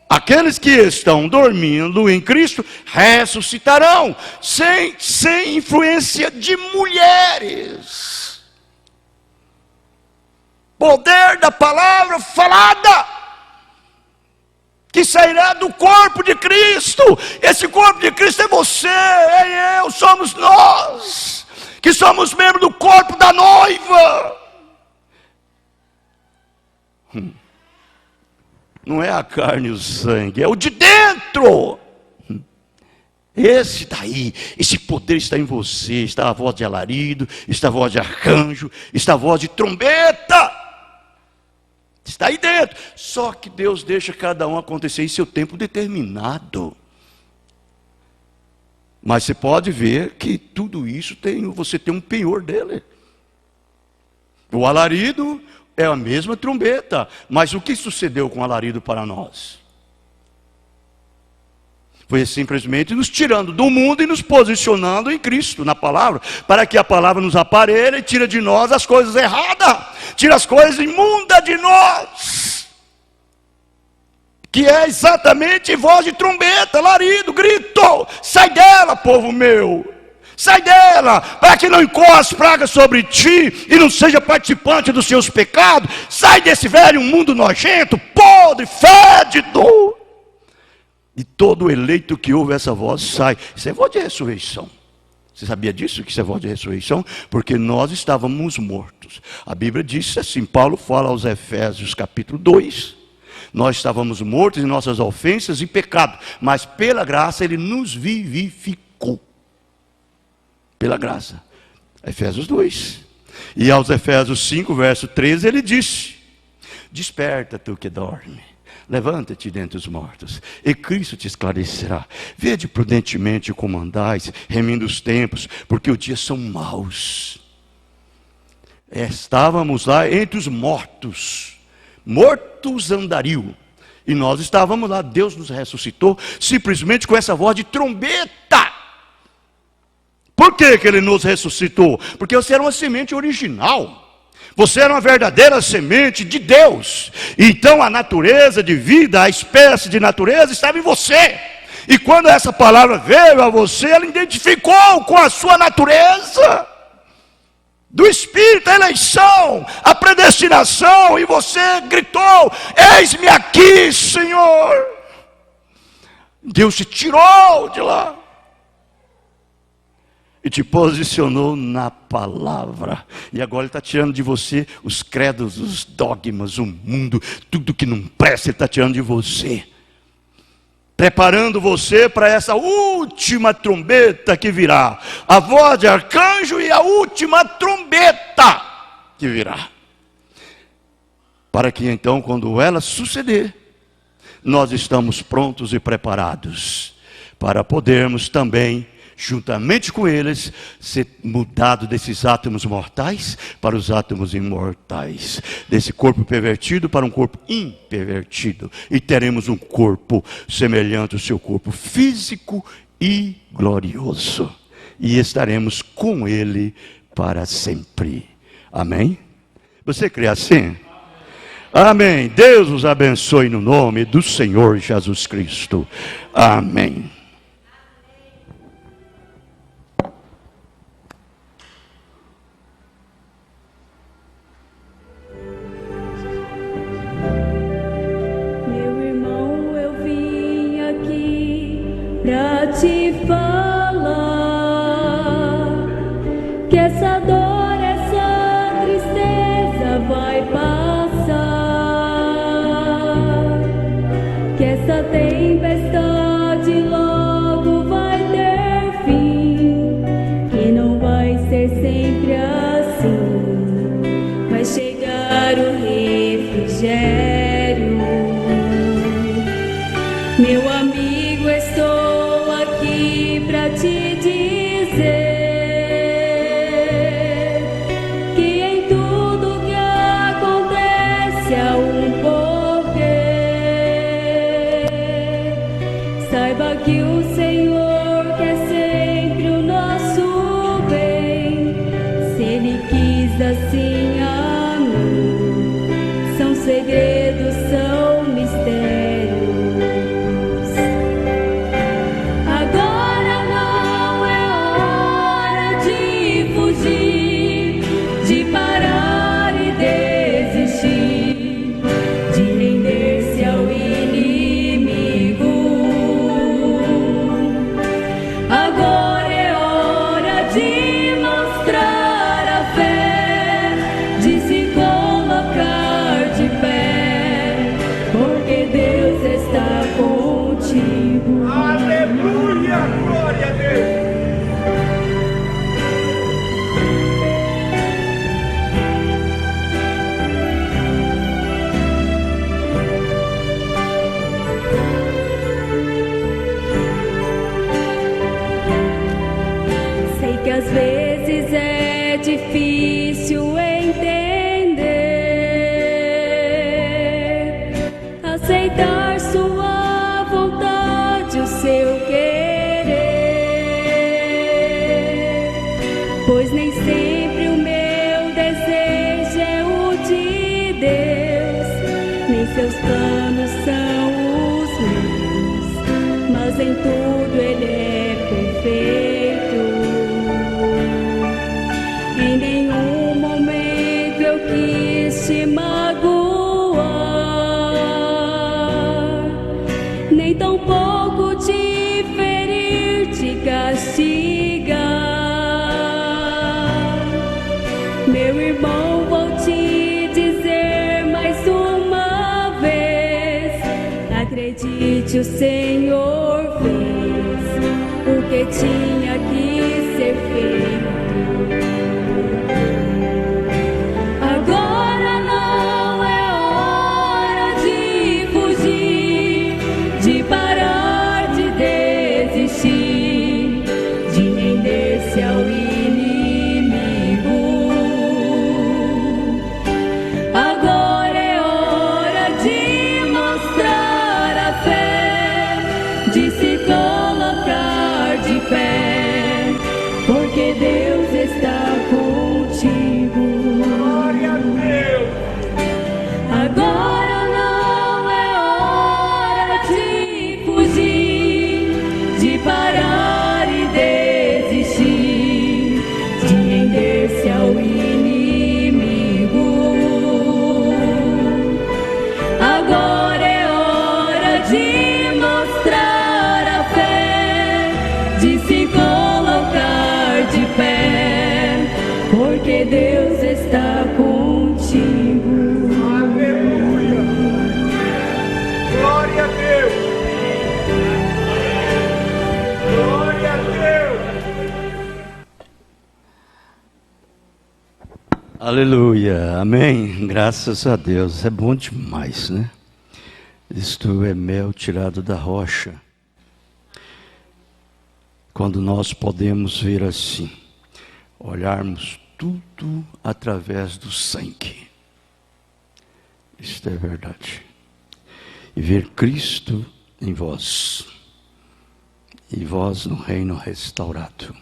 Aqueles que estão dormindo em Cristo ressuscitarão, sem influência de mulheres. Poder da palavra falada, que sairá do corpo de Cristo. Esse corpo de Cristo é você, é eu, somos nós, que somos membros do corpo da noiva. Não é a carne e o sangue, é o de dentro. Esse daí, esse poder está em você. Está a voz de alarido, está a voz de arcanjo, está a voz de trombeta. Está aí dentro. Só que Deus deixa cada um acontecer em seu tempo determinado. Mas você pode ver que tudo isso você tem um penhor dele. O alarido é a mesma trombeta. Mas o que sucedeu com o alarido para nós? Foi simplesmente nos tirando do mundo e nos posicionando em Cristo, na palavra, para que a palavra nos aparelhe e tire de nós as coisas erradas, tira as coisas imundas de nós, que é exatamente voz de trombeta, alarido, grito: sai dela, povo meu! Sai dela, para que não incorra as pragas sobre ti e não seja participante dos seus pecados. Sai desse velho mundo nojento, podre, fédido. E todo eleito que ouve essa voz sai. Isso é voz de ressurreição. Você sabia disso, que isso é voz de ressurreição? Porque nós estávamos mortos. A Bíblia diz assim, Paulo fala aos Efésios capítulo 2, nós estávamos mortos em nossas ofensas e pecado, mas pela graça Ele nos vivificou. Pela graça. Efésios 2. E aos Efésios 5, verso 13, ele disse, desperta tu que dorme, levanta-te dentre os mortos, e Cristo te esclarecerá. Vede prudentemente como andais, remindo os tempos, porque os dias são maus. Estávamos lá entre os mortos, mortos andariam, e nós estávamos lá, Deus nos ressuscitou, simplesmente com essa voz de trombeta. Por que Ele nos ressuscitou? Porque você era uma semente original. Você era uma verdadeira semente de Deus. Então a natureza de vida, a espécie de natureza estava em você. E quando essa palavra veio a você, ela identificou com a sua natureza. Do Espírito, a eleição, a predestinação. E você gritou, eis-me aqui, Senhor. Deus te tirou de lá. E te posicionou na palavra. E agora Ele está tirando de você os credos, os dogmas, o mundo, tudo que não presta, Ele está tirando de você. Preparando você para essa última trombeta que virá. A voz de arcanjo e a última trombeta que virá. Para que então, quando ela suceder, nós estamos prontos e preparados para podermos também, juntamente com eles, ser mudado desses átomos mortais para os átomos imortais, desse corpo pervertido para um corpo impervertido, e teremos um corpo semelhante ao seu corpo físico e glorioso, e estaremos com Ele para sempre. Amém? Você crê assim? Amém. Deus os abençoe no nome do Senhor Jesus Cristo. Amém. Pra te falar que essa dor, essa tristeza vai passar, que essa tempestade logo vai ter fim, que não vai ser sempre assim, vai chegar o refrigério. Meu amigo, estou aqui pra te dizer que em tudo que acontece há um porquê. Saiba que o Senhor quer sempre o nosso bem. Se Ele quis assim a mim, são segredos, são mistérios. Aleluia, glória a Deus. Sei que às vezes é difícil entender, aceitar sua vontade, o seu querer, pois nem sempre o meu desejo é o de Deus, nem seus planos são os meus, mas em tudo Ele é perfeito. Em nenhum momento eu quis te magoar, nem tampouco te ferir, te castigar. Meu irmão, vou te dizer mais uma vez: acredite, o Senhor fez o que tinha que ser feito. Agora não é hora de fugir, de parar de desistir, de render-se ao inimigo. Agora é hora de mostrar a fé, de se colocar de pé, porque Deus está contigo. Glória a Deus. Agora não é hora de fugir, de parar e desistir, de render-se ao inimigo. Agora é hora de mostrar a fé, de se colocar de pé, porque Deus está contigo. Aleluia. Glória a Deus. Glória a Deus. Aleluia, amém, graças a Deus, é bom demais, né? Isto é mel tirado da rocha. Quando nós podemos ver assim, olharmos tudo através do sangue. Isto é verdade. E ver Cristo em vós, e vós no reino restaurado.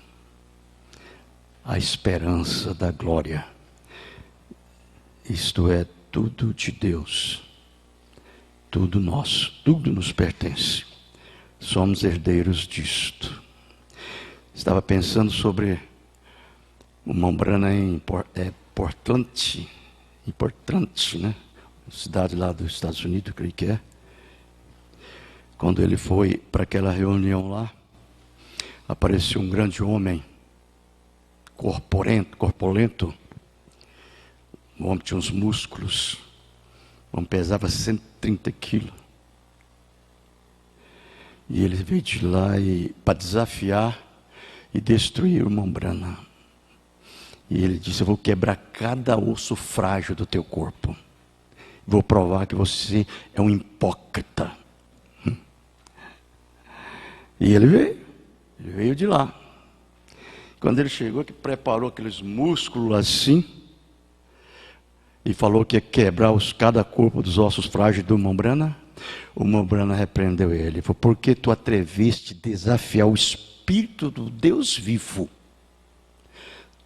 A esperança da glória. Isto é tudo de Deus. Tudo nosso, tudo nos pertence. Somos herdeiros disto. Estava pensando sobre uma Umbrana importante, né? Cidade lá dos Estados Unidos, creio que é. Quando ele foi para aquela reunião lá, apareceu um grande homem, corpulento. O homem tinha uns músculos. O homem pesava 130 quilos. E ele veio de lá para desafiar e destruir uma Umbrana. E ele disse: eu vou quebrar cada osso frágil do teu corpo. Vou provar que você é um hipócrita. E ele veio de lá. Quando ele chegou, que preparou aqueles músculos assim, e falou que ia quebrar cada corpo dos ossos frágeis do Umbrana, o Umbrana repreendeu ele. Falou: por que tu atreveste desafiar o Espírito do Deus vivo?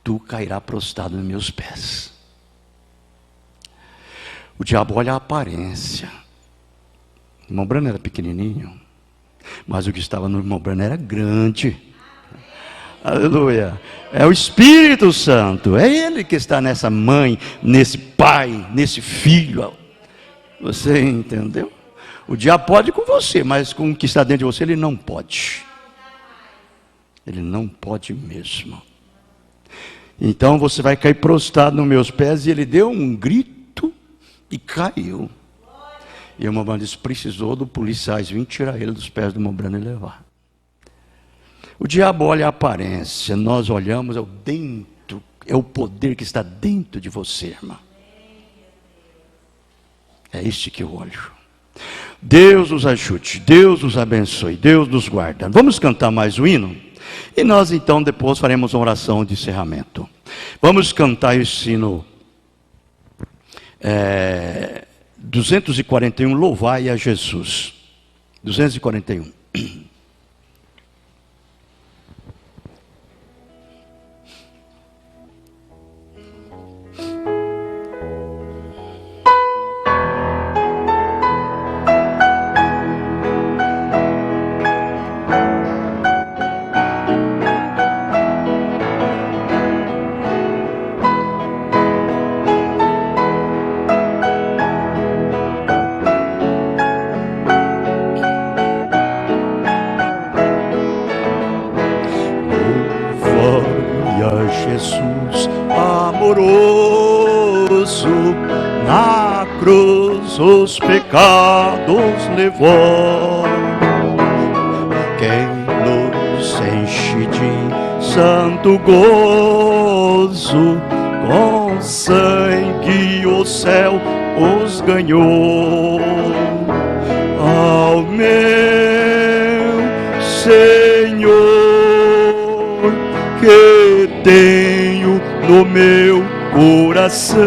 Tu cairás prostrado nos meus pés. O diabo olha a aparência. O Umbrana era pequenininho, mas o que estava no Umbrana era grande. Aleluia. É o Espírito Santo. É Ele que está nessa mãe, nesse pai, nesse filho. Você entendeu? O diabo pode com você, mas com o que está dentro de você, ele não pode. Ele não pode mesmo. Então você vai cair prostrado nos meus pés. E ele deu um grito e caiu. E o Umbrana disse: precisou dos policiais vir tirar ele dos pés do Umbrana e levar. O diabo olha a aparência, nós olhamos ao dentro, é o poder que está dentro de você, irmã. É este que eu olho. Deus nos ajude, Deus nos abençoe, Deus nos guarda. Vamos cantar mais um hino? E nós então depois faremos uma oração de encerramento. Vamos cantar esse hino 241, Louvai a Jesus. 241. amoroso, na cruz os pecados levou. Quem nos enche de santo gozo, com sangue o céu os ganhou. Ao meu Senhor, que tenho no meu coração,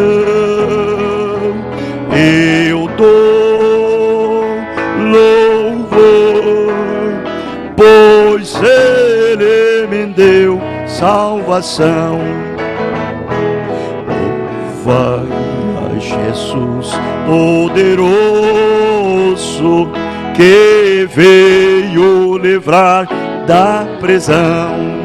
eu dou louvor, pois Ele me deu salvação. Louvai a Jesus poderoso, que veio livrar da prisão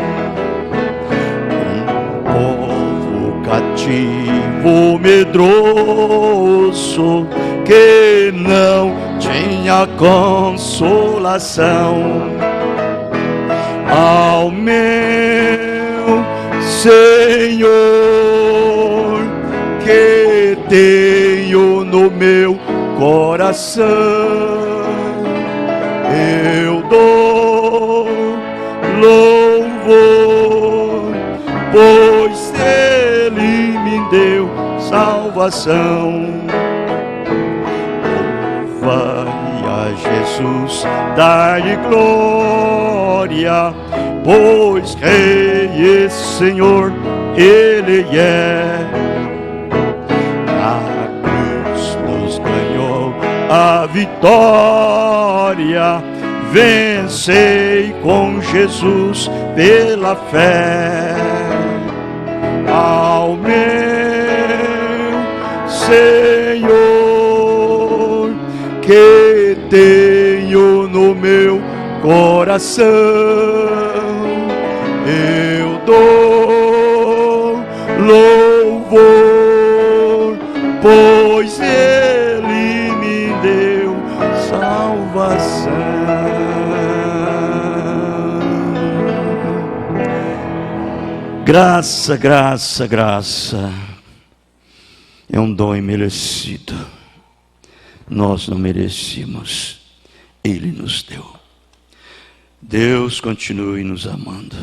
um povo cativo medroso, que não tinha consolação. Ao meu Senhor, que tenho no meu coração, eu dou louvor, pois Ele me deu salvação. Louvai a Jesus, dai-lhe glória, pois Rei e Senhor Ele é. A cruz nos ganhou a vitória, vencei com Jesus pela fé. Ao meu Senhor, que tenho no meu coração, eu dou louvor, pois Ele me deu salvação. Graça, graça, graça é um dom imerecido. Nós não merecíamos, Ele nos deu. Deus continue nos amando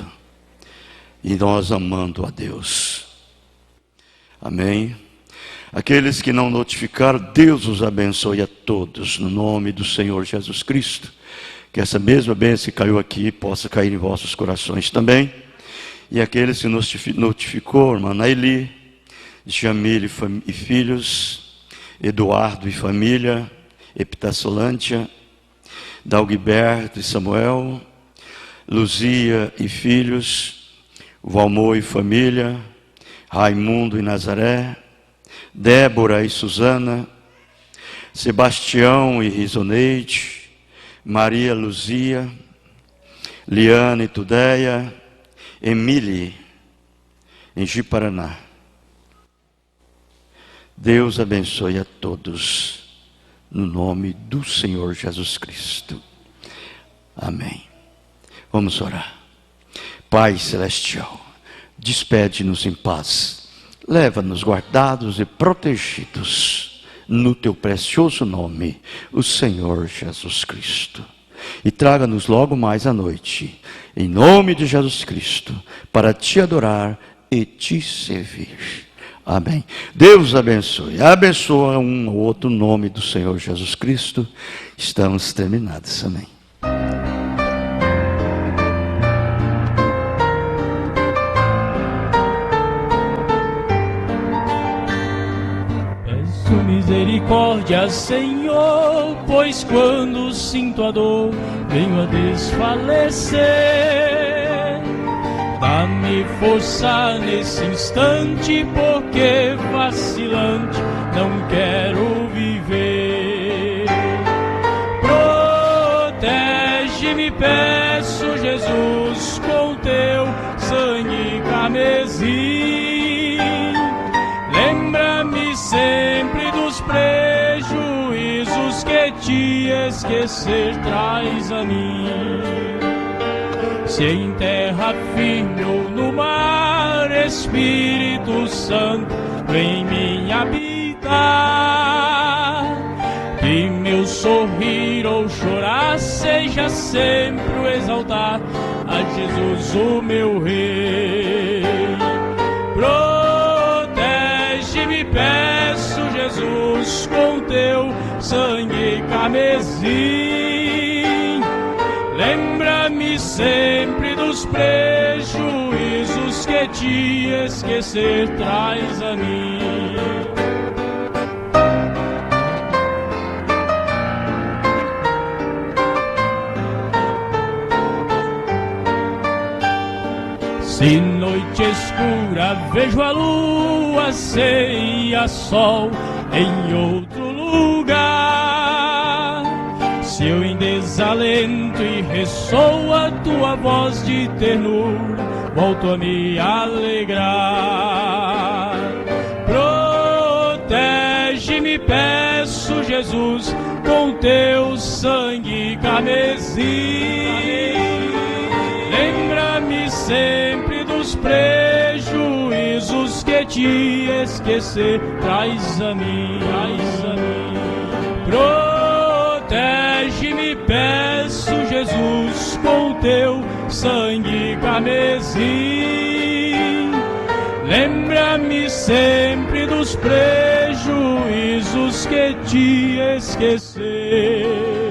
e nós amando a Deus. Amém? Aqueles que não notificaram, Deus os abençoe a todos, no nome do Senhor Jesus Cristo. Que essa mesma bênção que caiu aqui possa cair em vossos corações também. E aqueles que notificou, irmã Naili, Jamile e filhos, Eduardo e família, Epitassolântia, Dalguiberto e Samuel, Luzia e filhos, Valmor e família, Raimundo e Nazaré, Débora e Suzana, Sebastião e Risoneide, Maria Luzia, Liana e Tudeia, Emília, em Ji-Paraná. Deus abençoe a todos, no nome do Senhor Jesus Cristo. Amém. Vamos orar. Pai Celestial, despede-nos em paz. Leva-nos guardados e protegidos no Teu precioso nome, o Senhor Jesus Cristo. E traga-nos logo mais à noite, em nome de Jesus Cristo, para Te adorar e Te servir. Amém. Deus abençoe. Abençoa um ou outro nome do Senhor Jesus Cristo. Estamos terminados. Amém. Peço misericórdia, Senhor, pois quando sinto a dor, venho a desfalecer. Dá-me força nesse instante, porque vacilante não quero viver. Protege-me, peço, Jesus, com Teu sangue carmesim. Lembra-me sempre dos prejuízos que Te esquecer traz a mim. Se em terra firme ou no mar Espírito Santo em mim habitar. Que meu sorrir ou chorar seja sempre o exaltar a Jesus, o meu Rei. Protege-me, peço, Jesus, com teu sangue carmesim. Lembra-me sempre dos prejuízos que te esquecer traz a mim. Se noite escura vejo a lua, ceia sol em outro lugar. Se eu em desalento e ressoa a tua voz de ternura, volto a me alegrar. Protege-me, peço, Jesus, com teu sangue carmesim. Lembra-me sempre dos prejuízos que te esquecer traz a mim, traz a mim. Protege-me, peço, Jesus, com teu sangue carmesim. Lembra-me sempre dos prejuízos que te esquecer